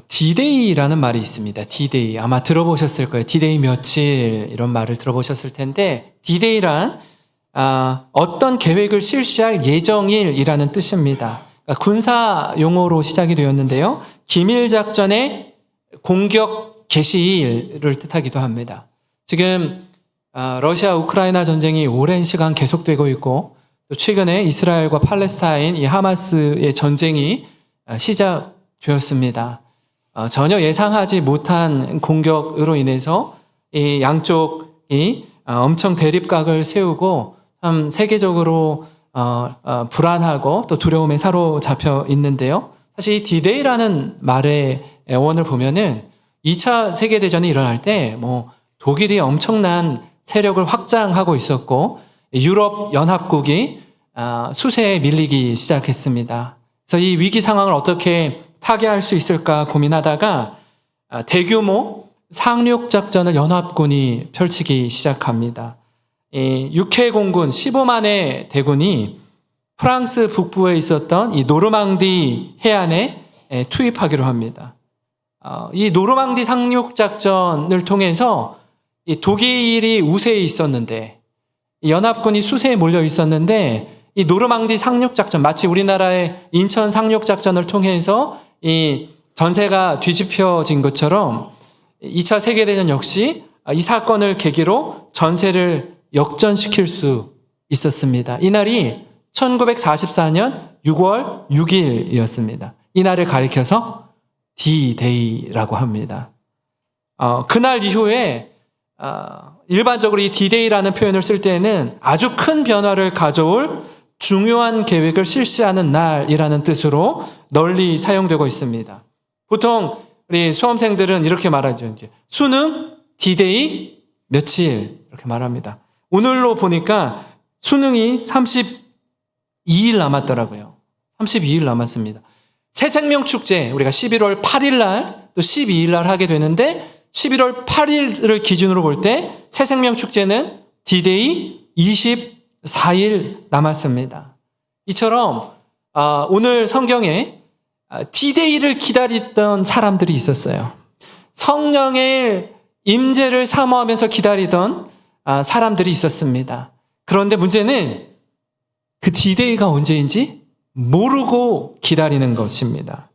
D-Day라는 말이 있습니다. D-Day. 아마 들어보셨을 거예요. D-Day 며칠 이런 말을 들어보셨을 텐데 D-Day란 어떤 계획을 실시할 예정일이라는 뜻입니다. 그러니까 군사 용어로 시작이 되었는데요. 기밀작전의 공격 개시일을 뜻하기도 합니다. 지금 러시아 우크라이나 전쟁이 오랜 시간 계속되고 있고 또 최근에 이스라엘과 팔레스타인 이 하마스의 전쟁이 시작되었습니다. 전혀 예상하지 못한 공격으로 인해서 이 양쪽이 엄청 대립각을 세우고 참 세계적으로 불안하고 또 두려움에 사로잡혀 있는데요. 사실 이 D-Day라는 말의 원을 보면은 2차 세계대전이 일어날 때 독일이 엄청난 세력을 확장하고 있었고 유럽 연합국이 수세에 밀리기 시작했습니다. 그래서 이 위기 상황을 어떻게 타개할 수 있을까 고민하다가 대규모 상륙작전을 연합군이 펼치기 시작합니다. 6회 공군 15만의 대군이 프랑스 북부에 있었던 이 노르망디 해안에 투입하기로 합니다. 이 노르망디 상륙작전을 통해서 이 독일이 우세에 있었는데 연합군이 수세에 몰려 있었는데 이 노르망디 상륙작전 마치 우리나라의 인천 상륙작전을 통해서 이 전세가 뒤집혀진 것처럼 2차 세계대전 역시 이 사건을 계기로 전세를 역전시킬 수 있었습니다. 이날이 1944년 6월 6일이었습니다. 이날을 가리켜서 D-Day라고 합니다. 그날 이후에 일반적으로 이 D-Day라는 표현을 쓸 때는 아주 큰 변화를 가져올 중요한 계획을 실시하는 날이라는 뜻으로 널리 사용되고 있습니다. 보통 우리 수험생들은 이렇게 말하죠. 이제 수능 D-Day 며칠 이렇게 말합니다. 오늘로 보니까 수능이 32일 남았더라고요. 32일 남았습니다. 새생명축제 우리가 11월 8일 날 또 12일 날 하게 되는데 11월 8일을 기준으로 볼 때 새생명축제는 D-Day 24일 남았습니다. 이처럼 오늘 성경에 D-Day를 기다리던 사람들이 있었어요. 성령의 임재를 사모하면서 기다리던 사람들이 있었습니다. 그런데 문제는 그 D-Day가 언제인지 모르고 기다리는 것입니다.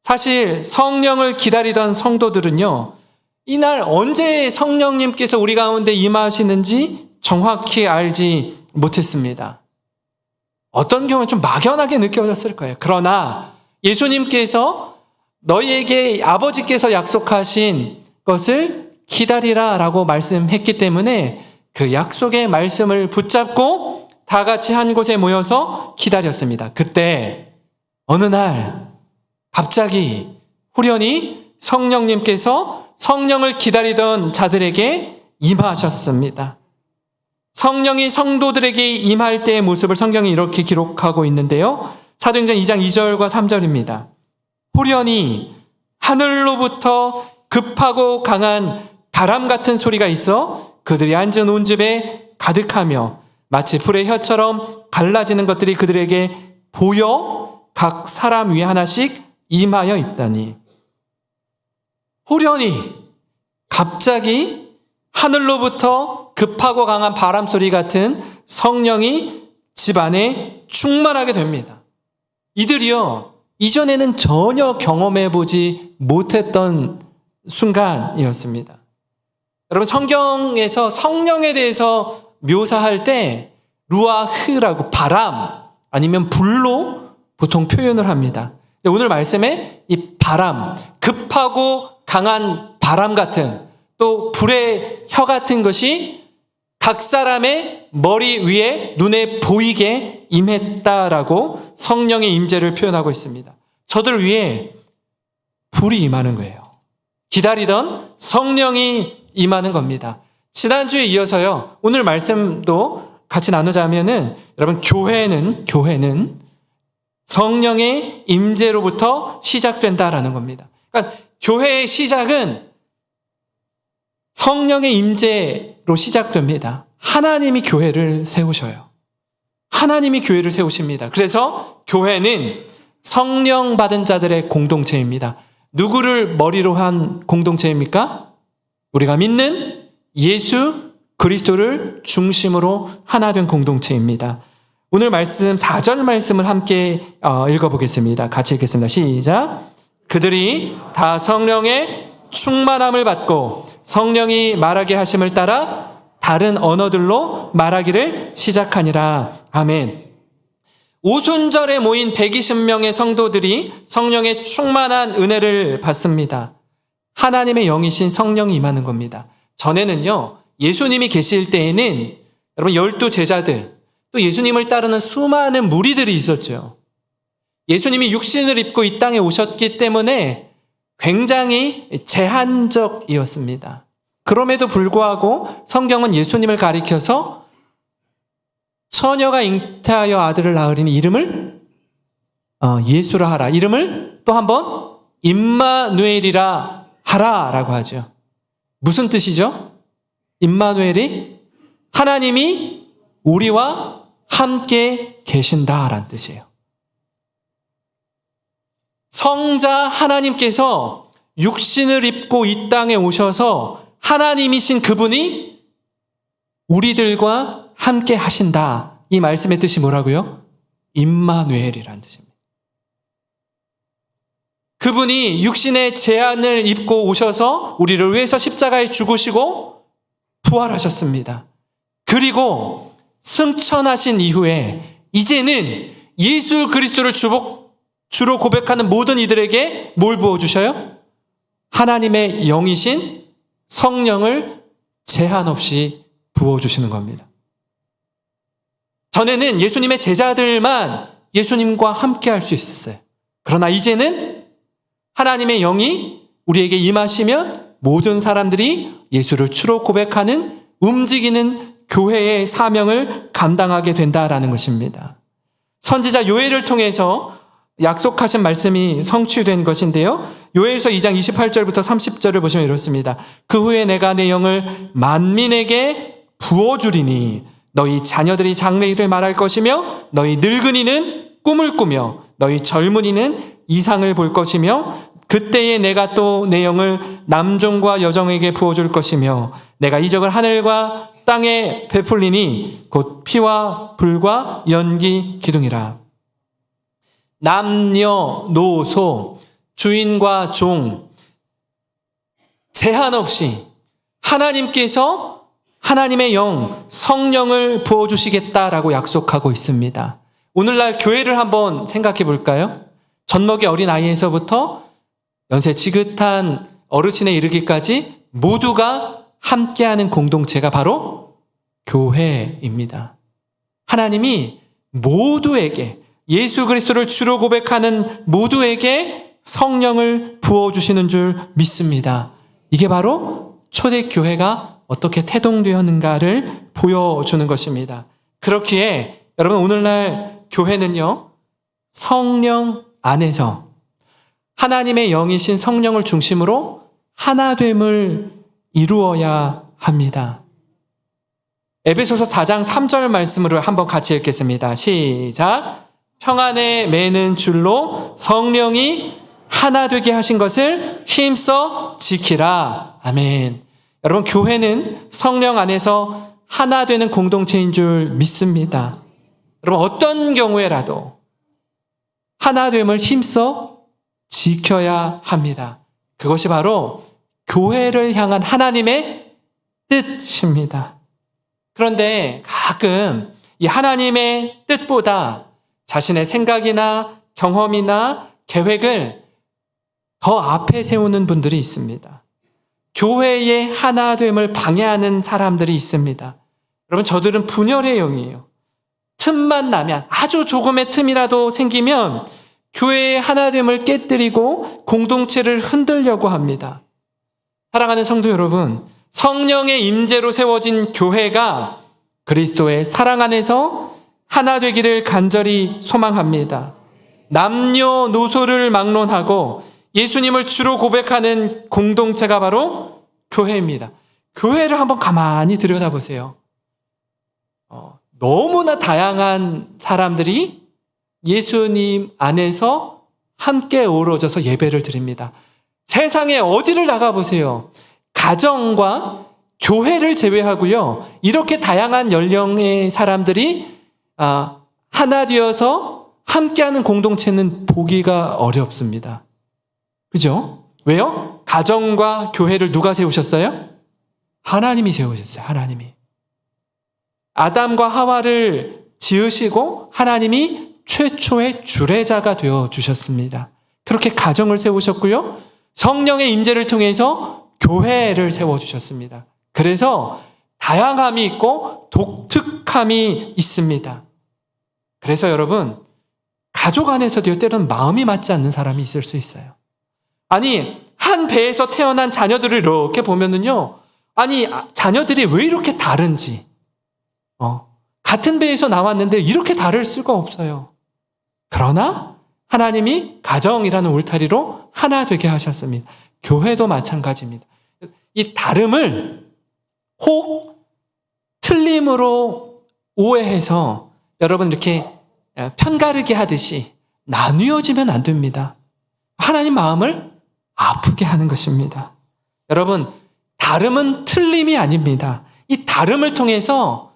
사실 성령을 기다리던 성도들은요, 이날 언제 성령님께서 우리 가운데 임하시는지 정확히 알지 못했습니다. 어떤 경우는 좀 막연하게 느껴졌을 거예요. 그러나 예수님께서 너희에게 아버지께서 약속하신 것을 기다리라 라고 말씀했기 때문에 그 약속의 말씀을 붙잡고 다 같이 한 곳에 모여서 기다렸습니다. 그때 어느 날 갑자기 후련히 성령님께서 성령을 기다리던 자들에게 임하셨습니다. 성령이 성도들에게 임할 때의 모습을 성경이 이렇게 기록하고 있는데요. 사도행전 2장 2절과 3절입니다. 후련히 하늘로부터 급하고 강한 바람 같은 소리가 있어 그들이 앉은 온 집에 가득하며 마치 불의 혀처럼 갈라지는 것들이 그들에게 보여 각 사람 위에 하나씩 임하여 있다니. 후련히 갑자기 하늘로부터 급하고 강한 바람 소리 같은 성령이 집 안에 충만하게 됩니다. 이들이요, 이전에는 전혀 경험해보지 못했던 순간이었습니다. 여러분, 성경에서 성령에 대해서 묘사할 때 루아흐라고 바람 아니면 불로 보통 표현을 합니다. 오늘 말씀에 이 바람, 급하고 강한 바람 같은 또 불의 혀 같은 것이 각 사람의 머리 위에 눈에 보이게 임했다라고 성령의 임재를 표현하고 있습니다. 저들 위에 불이 임하는 거예요. 기다리던 성령이 임하는 겁니다. 지난주에 이어서요, 오늘 말씀도 같이 나누자면은 여러분, 교회는 성령의 임재로부터 시작된다라는 겁니다. 그러니까 교회의 시작은 성령의 임재로 시작됩니다. 하나님이 교회를 세우셔요. 하나님이 교회를 세우십니다. 그래서 교회는 성령 받은 자들의 공동체입니다. 누구를 머리로 한 공동체입니까? 우리가 믿는 예수 그리스도를 중심으로 하나 된 공동체입니다. 오늘 말씀 4절 말씀을 함께 읽어보겠습니다. 같이 읽겠습니다. 시작. 그들이 다 성령의 충만함을 받고 성령이 말하게 하심을 따라 다른 언어들로 말하기를 시작하니라. 아멘. 오순절에 모인 120명의 성도들이 성령의 충만한 은혜를 받습니다. 하나님의 영이신 성령이 임하는 겁니다. 전에는요, 예수님이 계실 때에는 여러분 12 제자들, 또 예수님을 따르는 수많은 무리들이 있었죠. 예수님이 육신을 입고 이 땅에 오셨기 때문에 굉장히 제한적이었습니다. 그럼에도 불구하고 성경은 예수님을 가리켜서 처녀가 잉태하여 아들을 낳으리니 이름을 예수라 하라. 이름을 또 한번 임마누엘이라 하라라고 하죠. 무슨 뜻이죠? 임마누엘이 하나님이 우리와 함께 계신다라는 뜻이에요. 성자 하나님께서 육신을 입고 이 땅에 오셔서 하나님이신 그분이 우리들과 함께 하신다. 이 말씀의 뜻이 뭐라고요? 임마누엘이라는 뜻입니다. 그분이 육신의 제한을 입고 오셔서 우리를 위해서 십자가에 죽으시고 부활하셨습니다. 그리고 승천하신 이후에 이제는 예수 그리스도를 주로 고백하는 모든 이들에게 뭘 부어주셔요? 하나님의 영이신 성령을 제한 없이 부어주시는 겁니다. 전에는 예수님의 제자들만 예수님과 함께 할 수 있었어요. 그러나 이제는 하나님의 영이 우리에게 임하시면 모든 사람들이 예수를 주로 고백하는 움직이는 교회의 사명을 감당하게 된다라는 것입니다. 선지자 요엘을 통해서 약속하신 말씀이 성취된 것인데요. 요엘서 2장 28절부터 30절을 보시면 이렇습니다. 그 후에 내가 내 영을 만민에게 부어주리니 너희 자녀들이 장래일을 말할 것이며 너희 늙은이는 꿈을 꾸며 너희 젊은이는 이상을 볼 것이며 그때에 내가 또 내 영을 남종과 여종에게 부어줄 것이며 내가 이적을 하늘과 땅에 베풀리니 곧 피와 불과 연기 기둥이라. 남녀노소 주인과 종 제한 없이 하나님께서 하나님의 영 성령을 부어주시겠다라고 약속하고 있습니다. 오늘날 교회를 한번 생각해 볼까요? 젖먹이 어린아이에서부터 연세 지긋한 어르신에 이르기까지 모두가 함께하는 공동체가 바로 교회입니다. 하나님이 모두에게 예수 그리스도를 주로 고백하는 모두에게 성령을 부어주시는 줄 믿습니다. 이게 바로 초대교회가 어떻게 태동되었는가를 보여주는 것입니다. 그렇기에 여러분 오늘날 교회는요, 성령 안에서 하나님의 영이신 성령을 중심으로 하나됨을 이루어야 합니다. 에베소서 4장 3절 말씀으로 한번 같이 읽겠습니다. 시작. 평안에 매는 줄로 성령이 하나 되게 하신 것을 힘써 지키라. 아멘. 여러분 교회는 성령 안에서 하나 되는 공동체인 줄 믿습니다. 여러분 어떤 경우에라도 하나됨을 힘써 지켜야 합니다. 그것이 바로 교회를 향한 하나님의 뜻입니다. 그런데 가끔 이 하나님의 뜻보다 자신의 생각이나 경험이나 계획을 더 앞에 세우는 분들이 있습니다. 교회의 하나됨을 방해하는 사람들이 있습니다. 여러분 저들은 분열의 영이에요. 틈만 나면 아주 조금의 틈이라도 생기면 교회의 하나됨을 깨뜨리고 공동체를 흔들려고 합니다. 사랑하는 성도 여러분, 성령의 임재로 세워진 교회가 그리스도의 사랑 안에서 하나 되기를 간절히 소망합니다. 남녀노소를 막론하고 예수님을 주로 고백하는 공동체가 바로 교회입니다. 교회를 한번 가만히 들여다보세요. 너무나 다양한 사람들이 예수님 안에서 함께 어우러져서 예배를 드립니다. 세상에 어디를 나가보세요. 가정과 교회를 제외하고요. 이렇게 다양한 연령의 사람들이 하나 되어서 함께하는 공동체는 보기가 어렵습니다. 그죠? 왜요? 가정과 교회를 누가 세우셨어요? 하나님이 세우셨어요. 하나님이. 아담과 하와를 지으시고 하나님이 최초의 주례자가 되어주셨습니다. 그렇게 가정을 세우셨고요. 성령의 임재를 통해서 교회를 세워주셨습니다. 그래서 다양함이 있고 독특함이 있습니다. 그래서 여러분, 가족 안에서도 때로는 마음이 맞지 않는 사람이 있을 수 있어요. 아니, 한 배에서 태어난 자녀들을 이렇게 보면은요, 아니, 자녀들이 왜 이렇게 다른지, 같은 배에서 나왔는데 이렇게 다를 수가 없어요. 그러나 하나님이 가정이라는 울타리로 하나 되게 하셨습니다. 교회도 마찬가지입니다. 이 다름을 혹 틀림으로 오해해서 여러분 이렇게 편가르기 하듯이 나뉘어지면 안 됩니다. 하나님 마음을 아프게 하는 것입니다. 여러분, 다름은 틀림이 아닙니다. 이 다름을 통해서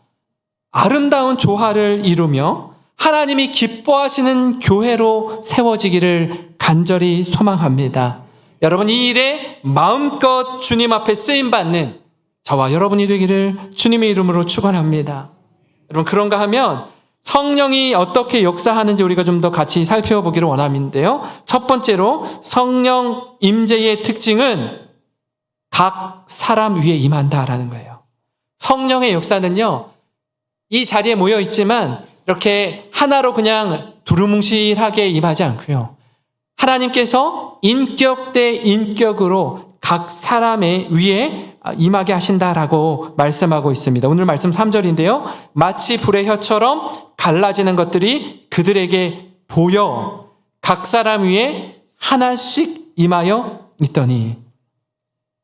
아름다운 조화를 이루며 하나님이 기뻐하시는 교회로 세워지기를 간절히 소망합니다. 여러분, 이 일에 마음껏 주님 앞에 쓰임받는 저와 여러분이 되기를 주님의 이름으로 축원합니다. 여러분, 그런가 하면 성령이 어떻게 역사하는지 우리가 좀 더 같이 살펴보기를 원하는데요. 첫 번째로 성령 임재의 특징은 각 사람 위에 임한다라는 거예요. 성령의 역사는요, 이 자리에 모여 있지만 이렇게 하나로 그냥 두루뭉실하게 임하지 않고요. 하나님께서 인격 대 인격으로 각 사람의 위에 임하게 하신다라고 말씀하고 있습니다. 오늘 말씀 3절인데요. 마치 불의 혀처럼 갈라지는 것들이 그들에게 보여 각 사람 위에 하나씩 임하여 있더니,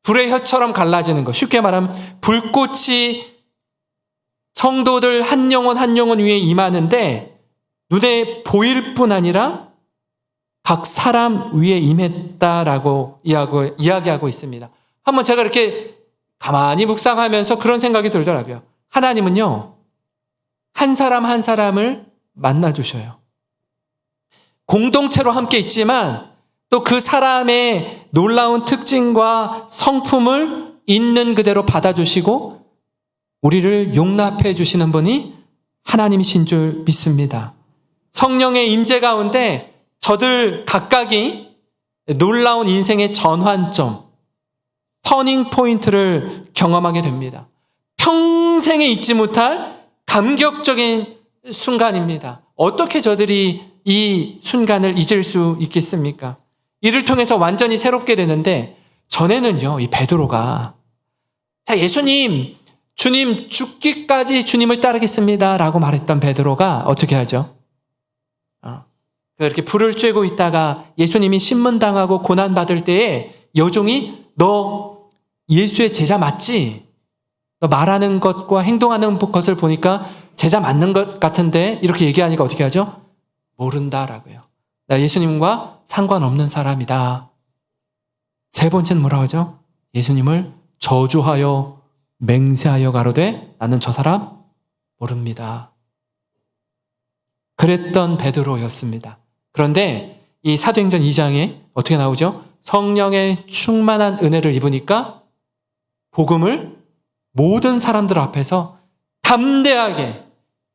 불의 혀처럼 갈라지는 것, 쉽게 말하면 불꽃이 성도들 한 영혼 한 영혼 위에 임하는데 눈에 보일 뿐 아니라 각 사람 위에 임했다라고 이야기하고 있습니다. 한번 제가 이렇게 가만히 묵상하면서 그런 생각이 들더라고요. 하나님은요, 한 사람 한 사람을 만나주셔요. 공동체로 함께 있지만 또 그 사람의 놀라운 특징과 성품을 있는 그대로 받아주시고 우리를 용납해 주시는 분이 하나님이신 줄 믿습니다. 성령의 임재 가운데 저들 각각이 놀라운 인생의 전환점, 터닝 포인트를 경험하게 됩니다. 평생에 잊지 못할 감격적인 순간입니다. 어떻게 저들이 이 순간을 잊을 수 있겠습니까? 이를 통해서 완전히 새롭게 되는데, 전에는요, 이 베드로가 자, 예수님, 주님 죽기까지 주님을 따르겠습니다 라고 말했던 베드로가 어떻게 하죠? 이렇게 불을 쬐고 있다가 예수님이 신문당하고 고난받을 때에 여종이 너 예수의 제자 맞지? 너 말하는 것과 행동하는 것을 보니까 제자 맞는 것 같은데, 이렇게 얘기하니까 어떻게 하죠? 모른다라고요. 나 예수님과 상관없는 사람이다. 세 번째는 뭐라고 하죠? 예수님을 저주하여 맹세하여 가로되 나는 저 사람 모릅니다. 그랬던 베드로였습니다. 그런데 이 사도행전 2장에 어떻게 나오죠? 성령의 충만한 은혜를 입으니까 복음을 모든 사람들 앞에서 담대하게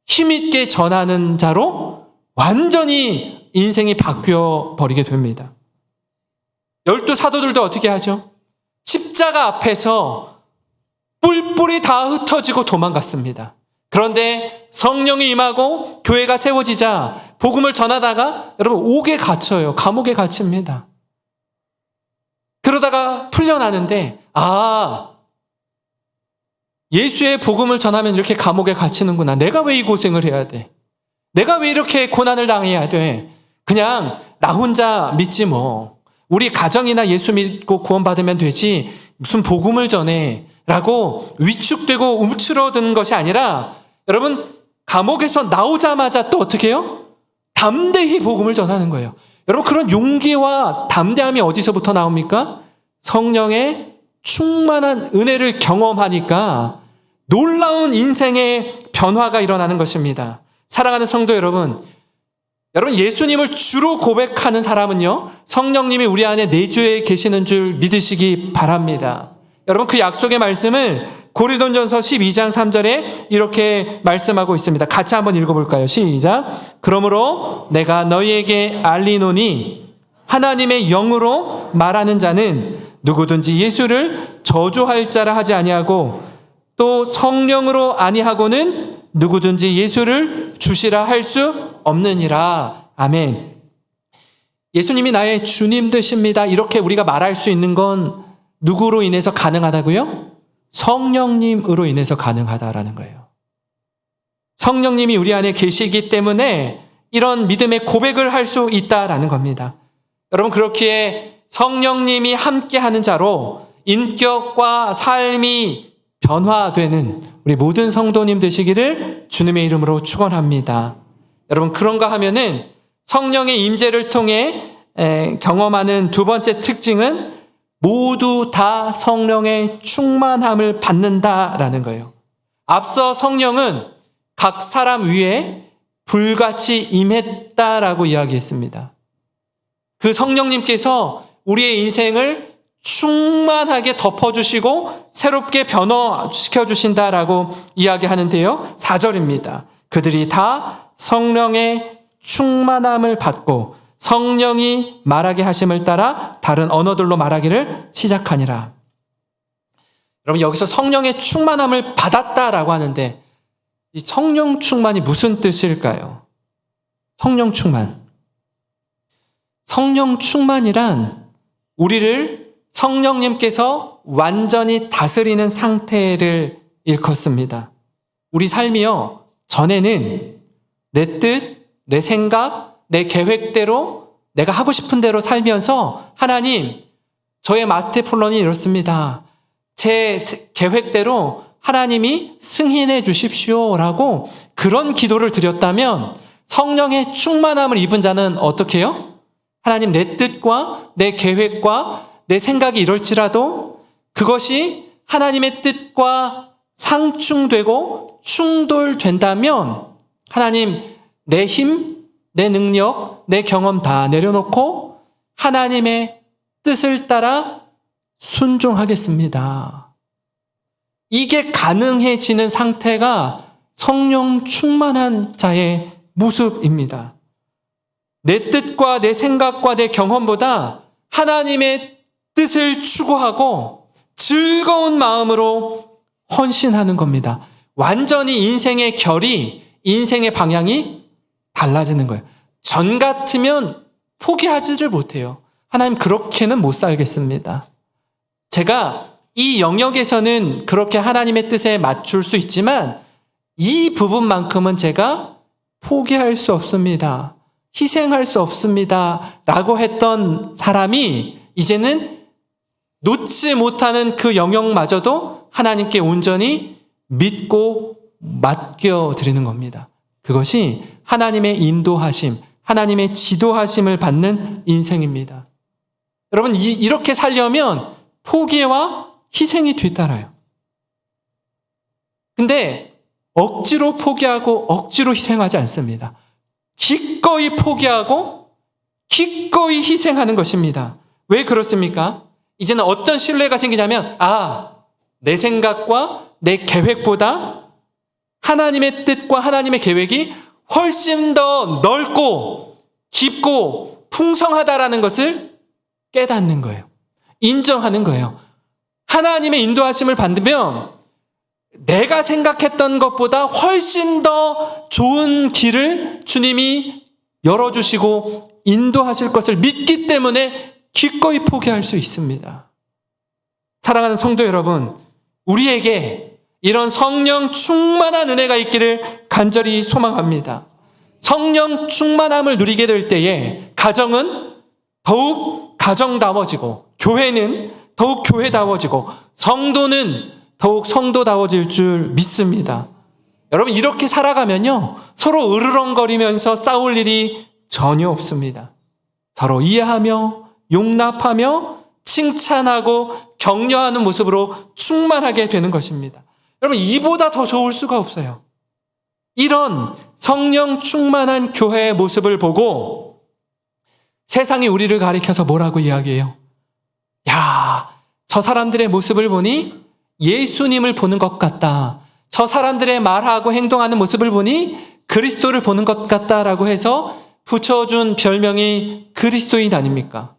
힘있게 전하는 자로 완전히 인생이 바뀌어 버리게 됩니다. 12 사도들도 어떻게 하죠? 십자가 앞에서 뿔뿔이 다 흩어지고 도망갔습니다. 그런데 성령이 임하고 교회가 세워지자 복음을 전하다가 여러분 옥에 갇혀요. 감옥에 갇힙니다. 그러다가 풀려나는데 예수의 복음을 전하면 이렇게 감옥에 갇히는구나. 내가 왜 이 고생을 해야 돼? 내가 왜 이렇게 고난을 당해야 돼? 그냥 나 혼자 믿지 뭐. 우리 가정이나 예수 믿고 구원받으면 되지. 무슨 복음을 전해. 라고 위축되고 움츠러든 것이 아니라 여러분 감옥에서 나오자마자 또 어떻게 해요? 담대히 복음을 전하는 거예요. 여러분 그런 용기와 담대함이 어디서부터 나옵니까? 성령의 충만한 은혜를 경험하니까 놀라운 인생의 변화가 일어나는 것입니다. 사랑하는 성도 여러분, 예수님을 주로 고백하는 사람은요, 성령님이 우리 안에 내주에 계시는 줄 믿으시기 바랍니다. 여러분, 그 약속의 말씀을 고린도전서 12장 3절에 이렇게 말씀하고 있습니다. 같이 한번 읽어볼까요? 시작. 그러므로 내가 너희에게 알리노니 하나님의 영으로 말하는 자는 누구든지 예수를 저주할 자라 하지 아니하고 또 성령으로 아니하고는 누구든지 예수를 주시라 할 수 없느니라. 아멘. 예수님이 나의 주님 되십니다. 이렇게 우리가 말할 수 있는 건 누구로 인해서 가능하다고요? 성령님으로 인해서 가능하다라는 거예요. 성령님이 우리 안에 계시기 때문에 이런 믿음의 고백을 할 수 있다라는 겁니다. 여러분, 그렇기에 성령님이 함께하는 자로 인격과 삶이 변화되는 우리 모든 성도님 되시기를 주님의 이름으로 축원합니다. 여러분, 그런가 하면은 성령의 임재를 통해 경험하는 두 번째 특징은 모두 다 성령의 충만함을 받는다라는 거예요. 앞서 성령은 각 사람 위에 불같이 임했다라고 이야기했습니다. 그 성령님께서 우리의 인생을 충만하게 덮어주시고 새롭게 변화시켜 주신다라고 이야기하는데요. 4절입니다. 그들이 다 성령의 충만함을 받고 성령이 말하게 하심을 따라 다른 언어들로 말하기를 시작하니라. 여러분, 여기서 성령의 충만함을 받았다라고 하는데 이 성령 충만이 무슨 뜻일까요? 성령 충만. 성령 충만이란 우리를 성령님께서 완전히 다스리는 상태를 일컫습니다. 우리 삶이요, 전에는 내 뜻, 내 생각, 내 계획대로 내가 하고 싶은 대로 살면서 하나님, 저의 마스터 플랜이 이렇습니다. 제 계획대로 하나님이 승인해 주십시오라고 그런 기도를 드렸다면 성령의 충만함을 입은 자는 어떻게 해요? 하나님, 내 뜻과 내 계획과 내 생각이 이럴지라도 그것이 하나님의 뜻과 상충되고 충돌된다면 하나님, 내 힘, 내 능력, 내 경험 다 내려놓고 하나님의 뜻을 따라 순종하겠습니다. 이게 가능해지는 상태가 성령 충만한 자의 모습입니다. 내 뜻과 내 생각과 내 경험보다 하나님의 뜻을 추구하고 즐거운 마음으로 헌신하는 겁니다. 완전히 인생의 결이, 인생의 방향이 달라지는 거예요. 전 같으면 포기하지를 못해요. 하나님, 그렇게는 못 살겠습니다. 제가 이 영역에서는 그렇게 하나님의 뜻에 맞출 수 있지만 이 부분만큼은 제가 포기할 수 없습니다. 희생할 수 없습니다. 라고 했던 사람이 이제는 놓지 못하는 그 영역마저도 하나님께 온전히 믿고 맡겨드리는 겁니다. 그것이 하나님의 인도하심, 하나님의 지도하심을 받는 인생입니다. 여러분, 이렇게 살려면 포기와 희생이 뒤따라요. 근데 억지로 포기하고 억지로 희생하지 않습니다. 기꺼이 포기하고 기꺼이 희생하는 것입니다. 왜 그렇습니까? 이제는 어떤 신뢰가 생기냐면, 내 생각과 내 계획보다 하나님의 뜻과 하나님의 계획이 훨씬 더 넓고 깊고 풍성하다라는 것을 깨닫는 거예요. 인정하는 거예요. 하나님의 인도하심을 받으면 내가 생각했던 것보다 훨씬 더 좋은 길을 주님이 열어주시고 인도하실 것을 믿기 때문에 기꺼이 포기할 수 있습니다. 사랑하는 성도 여러분, 우리에게 이런 성령 충만한 은혜가 있기를 간절히 소망합니다. 성령 충만함을 누리게 될 때에 가정은 더욱 가정다워지고, 교회는 더욱 교회다워지고, 성도는 더욱 성도다워질 줄 믿습니다. 여러분, 이렇게 살아가면요, 서로 으르렁거리면서 싸울 일이 전혀 없습니다. 서로 이해하며 용납하며 칭찬하고 격려하는 모습으로 충만하게 되는 것입니다. 여러분, 이보다 더 좋을 수가 없어요. 이런 성령 충만한 교회의 모습을 보고 세상이 우리를 가리켜서 뭐라고 이야기해요? 야, 저 사람들의 모습을 보니 예수님을 보는 것 같다. 저 사람들의 말하고 행동하는 모습을 보니 그리스도를 보는 것 같다라고 해서 붙여준 별명이 그리스도인 아닙니까?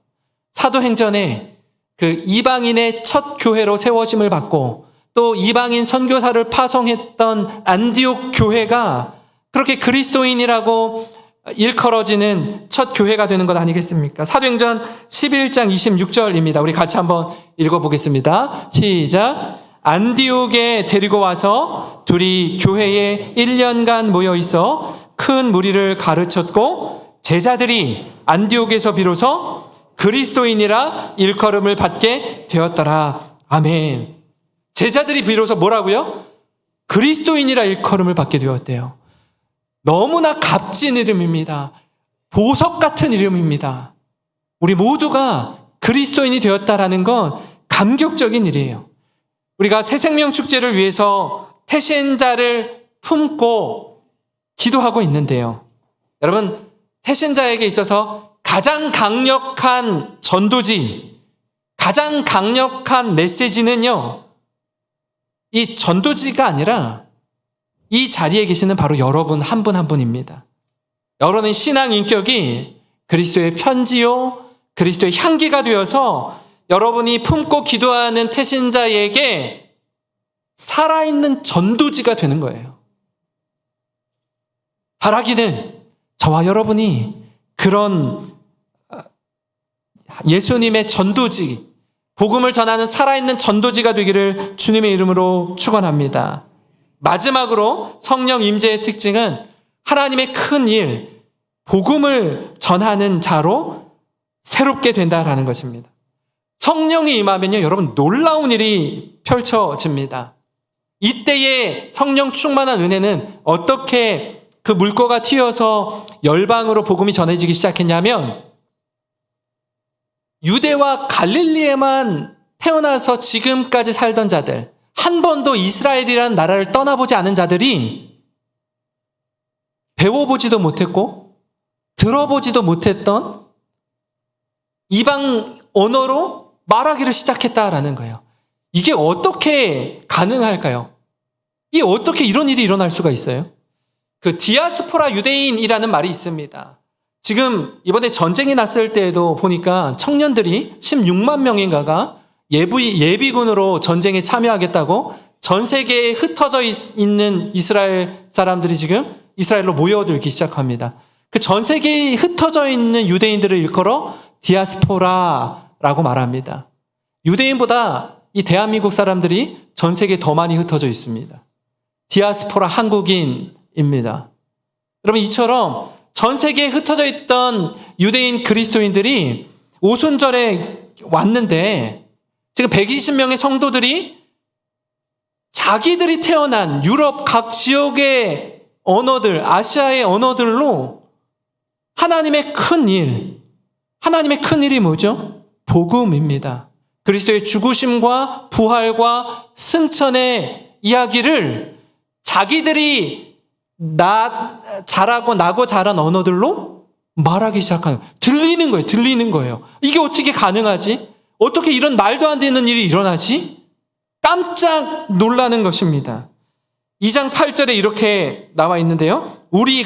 사도행전에 그 이방인의 첫 교회로 세워짐을 받고 또 이방인 선교사를 파송했던 안디옥 교회가 그렇게 그리스도인이라고 일컬어지는 첫 교회가 되는 것 아니겠습니까? 사도행전 11장 26절입니다. 우리 같이 한번 읽어보겠습니다. 시작. 안디옥에 데리고 와서 둘이 교회에 1년간 모여 있어 큰 무리를 가르쳤고 제자들이 안디옥에서 비로소 그리스도인이라 일컬음을 받게 되었더라. 아멘. 제자들이 비로소 뭐라고요? 그리스도인이라 일컬음을 받게 되었대요. 너무나 값진 이름입니다. 보석 같은 이름입니다. 우리 모두가 그리스도인이 되었다라는 건 감격적인 일이에요. 우리가 새생명 축제를 위해서 태신자를 품고 기도하고 있는데요. 여러분, 태신자에게 있어서 가장 강력한 전도지, 가장 강력한 메시지는요, 이 전도지가 아니라 이 자리에 계시는 바로 여러분 한 분 한 분입니다. 여러분의 신앙 인격이 그리스도의 편지요, 그리스도의 향기가 되어서 여러분이 품고 기도하는 태신자에게 살아있는 전도지가 되는 거예요. 바라기는 저와 여러분이 그런 예수님의 전도지, 복음을 전하는 살아있는 전도지가 되기를 주님의 이름으로 축원합니다. 마지막으로 성령 임재의 특징은 하나님의 큰 일, 복음을 전하는 자로 새롭게 된다라는 것입니다. 성령이 임하면요, 여러분 놀라운 일이 펼쳐집니다. 이때의 성령 충만한 은혜는 어떻게 그 물꼬가 튀어서 열방으로 복음이 전해지기 시작했냐면 유대와 갈릴리에만 태어나서 지금까지 살던 자들, 한 번도 이스라엘이라는 나라를 떠나보지 않은 자들이 배워보지도 못했고 들어보지도 못했던 이방 언어로 말하기를 시작했다라는 거예요. 이게 어떻게 가능할까요? 이게 어떻게 이런 일이 일어날 수가 있어요? 그 디아스포라 유대인이라는 말이 있습니다. 지금 이번에 전쟁이 났을 때에도 보니까 청년들이 16만 명인가가 예비군으로 전쟁에 참여하겠다고 전 세계에 흩어져 있는 이스라엘 사람들이 지금 이스라엘로 모여들기 시작합니다. 그 전 세계에 흩어져 있는 유대인들을 일컬어 디아스포라라고 말합니다. 유대인보다 이 대한민국 사람들이 전 세계에 더 많이 흩어져 있습니다. 디아스포라 한국인입니다. 여러분, 이처럼 전 세계에 흩어져 있던 유대인 그리스도인들이 오순절에 왔는데 지금 120명의 성도들이 자기들이 태어난 유럽 각 지역의 언어들, 아시아의 언어들로 하나님의 큰 일, 하나님의 큰 일이 뭐죠? 복음입니다. 그리스도의 죽으심과 부활과 승천의 이야기를 자기들이 나고 자란 언어들로 말하기 시작하는, 들리는 거예요. 이게 어떻게 가능하지? 어떻게 이런 말도 안 되는 일이 일어나지? 깜짝 놀라는 것입니다. 2장 8절에 이렇게 나와 있는데요. 우리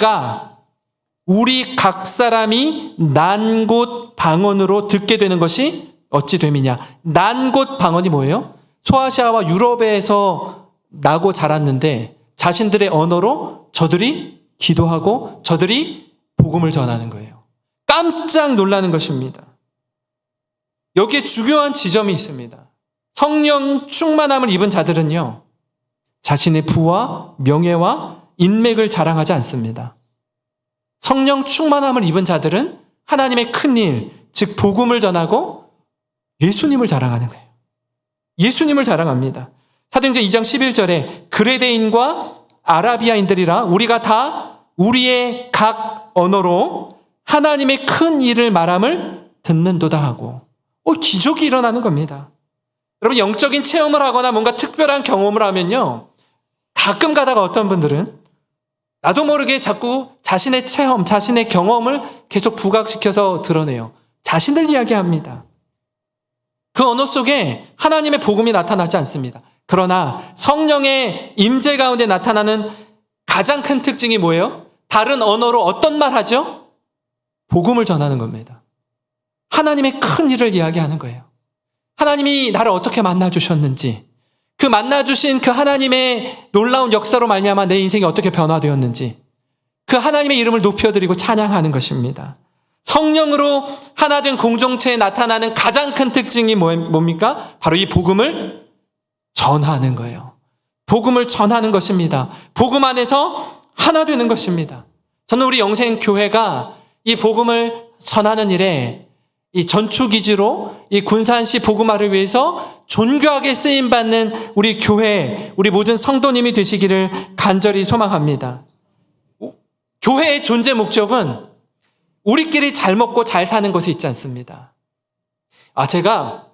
각 사람이 난 곳 방언으로 듣게 되는 것이 어찌 됨이냐. 난 곳 방언이 뭐예요? 소아시아와 유럽에서 나고 자랐는데 자신들의 언어로 저들이 기도하고 저들이 복음을 전하는 거예요. 깜짝 놀라는 것입니다. 여기에 중요한 지점이 있습니다. 성령 충만함을 입은 자들은요, 자신의 부와 명예와 인맥을 자랑하지 않습니다. 성령 충만함을 입은 자들은 하나님의 큰 일, 즉 복음을 전하고 예수님을 자랑하는 거예요. 예수님을 자랑합니다. 사도행전 2장 11절에 그레데인과 아라비아인들이라 우리가 다 우리의 각 언어로 하나님의 큰 일을 말함을 듣는도다 하고, 기적이 일어나는 겁니다. 여러분, 영적인 체험을 하거나 뭔가 특별한 경험을 하면요, 가끔 가다가 어떤 분들은 나도 모르게 자꾸 자신의 체험, 자신의 경험을 계속 부각시켜서 드러내요. 자신들 이야기합니다. 그 언어 속에 하나님의 복음이 나타나지 않습니다. 그러나 성령의 임재 가운데 나타나는 가장 큰 특징이 뭐예요? 다른 언어로 어떤 말 하죠? 복음을 전하는 겁니다. 하나님의 큰 일을 이야기하는 거예요. 하나님이 나를 어떻게 만나주셨는지, 그 만나주신 그 하나님의 놀라운 역사로 말미암아 내 인생이 어떻게 변화되었는지, 그 하나님의 이름을 높여드리고 찬양하는 것입니다. 성령으로 하나 된 공동체에 나타나는 가장 큰 특징이 뭡니까? 바로 이 복음을 전하는 거예요. 복음을 전하는 것입니다. 복음 안에서 하나 되는 것입니다. 저는 우리 영생교회가 이 복음을 전하는 일에 이 전초기지로 이 군산시 복음화를 위해서 존귀하게 쓰임받는 우리 교회, 우리 모든 성도님이 되시기를 간절히 소망합니다. 교회의 존재 목적은 우리끼리 잘 먹고 잘 사는 것에 있지 않습니다. 제가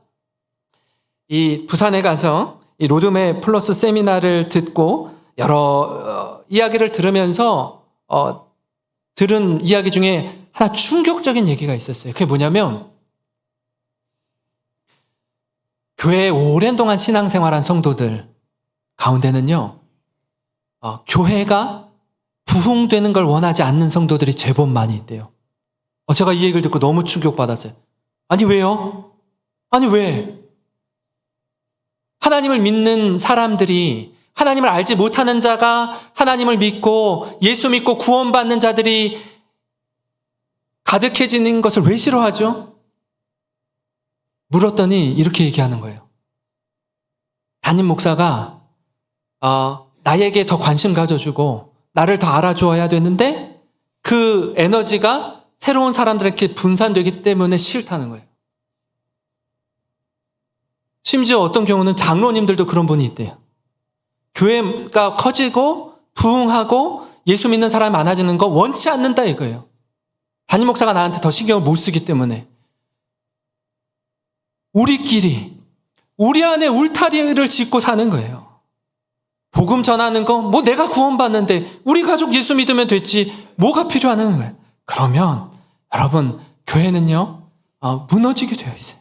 이 부산에 가서 이 로드맵 플러스 세미나를 듣고 여러 이야기를 들으면서 들은 이야기 중에 하나 충격적인 얘기가 있었어요. 그게 뭐냐면, 교회에 오랜 동안 신앙생활한 성도들 가운데는요, 교회가 부흥되는 걸 원하지 않는 성도들이 제법 많이 있대요. 제가 이 얘기를 듣고 너무 충격받았어요. 아니, 왜요? 아니, 왜? 하나님을 믿는 사람들이, 하나님을 알지 못하는 자가 하나님을 믿고 예수 믿고 구원받는 자들이 가득해지는 것을 왜 싫어하죠? 물었더니 이렇게 얘기하는 거예요. 담임 목사가 나에게 더 관심 가져주고 나를 더 알아주어야 되는데 그 에너지가 새로운 사람들에게 분산되기 때문에 싫다는 거예요. 심지어 어떤 경우는 장로님들도 그런 분이 있대요. 교회가 커지고 부흥하고 예수 믿는 사람이 많아지는 거 원치 않는다 이거예요. 담임 목사가 나한테 더 신경을 못 쓰기 때문에. 우리끼리 우리 안에 울타리를 짓고 사는 거예요. 복음 전하는 거 뭐 내가 구원받는데 우리 가족 예수 믿으면 됐지 뭐가 필요하는 거예요. 그러면 여러분 교회는요 무너지게 되어 있어요.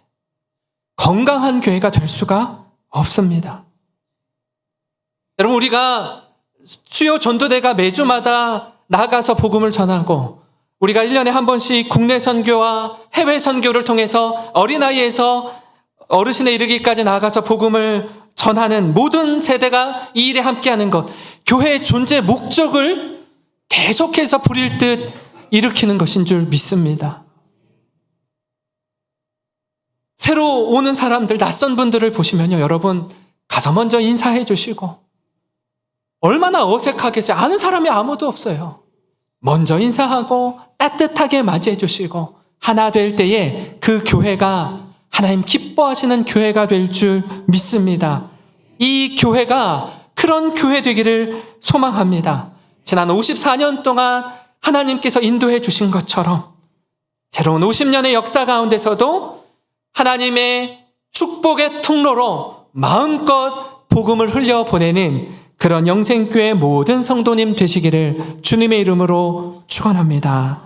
건강한 교회가 될 수가 없습니다. 여러분 우리가 수요 전도대가 매주마다 나가서 복음을 전하고 우리가 1년에 한 번씩 국내 선교와 해외 선교를 통해서 어린아이에서 어르신에 이르기까지 나가서 복음을 전하는 모든 세대가 이 일에 함께하는 것, 교회의 존재 목적을 계속해서 부릴 듯 일으키는 것인 줄 믿습니다. 새로 오는 사람들, 낯선 분들을 보시면요, 여러분 가서 먼저 인사해 주시고 얼마나 어색하겠어요. 아는 사람이 아무도 없어요. 먼저 인사하고 따뜻하게 맞이해 주시고 하나 될 때에 그 교회가 하나님 기뻐하시는 교회가 될 줄 믿습니다. 이 교회가 그런 교회 되기를 소망합니다. 지난 54년 동안 하나님께서 인도해 주신 것처럼 새로운 50년의 역사 가운데서도 하나님의 축복의 통로로 마음껏 복음을 흘려보내는 그런 영생교회 모든 성도님 되시기를 주님의 이름으로 축원합니다.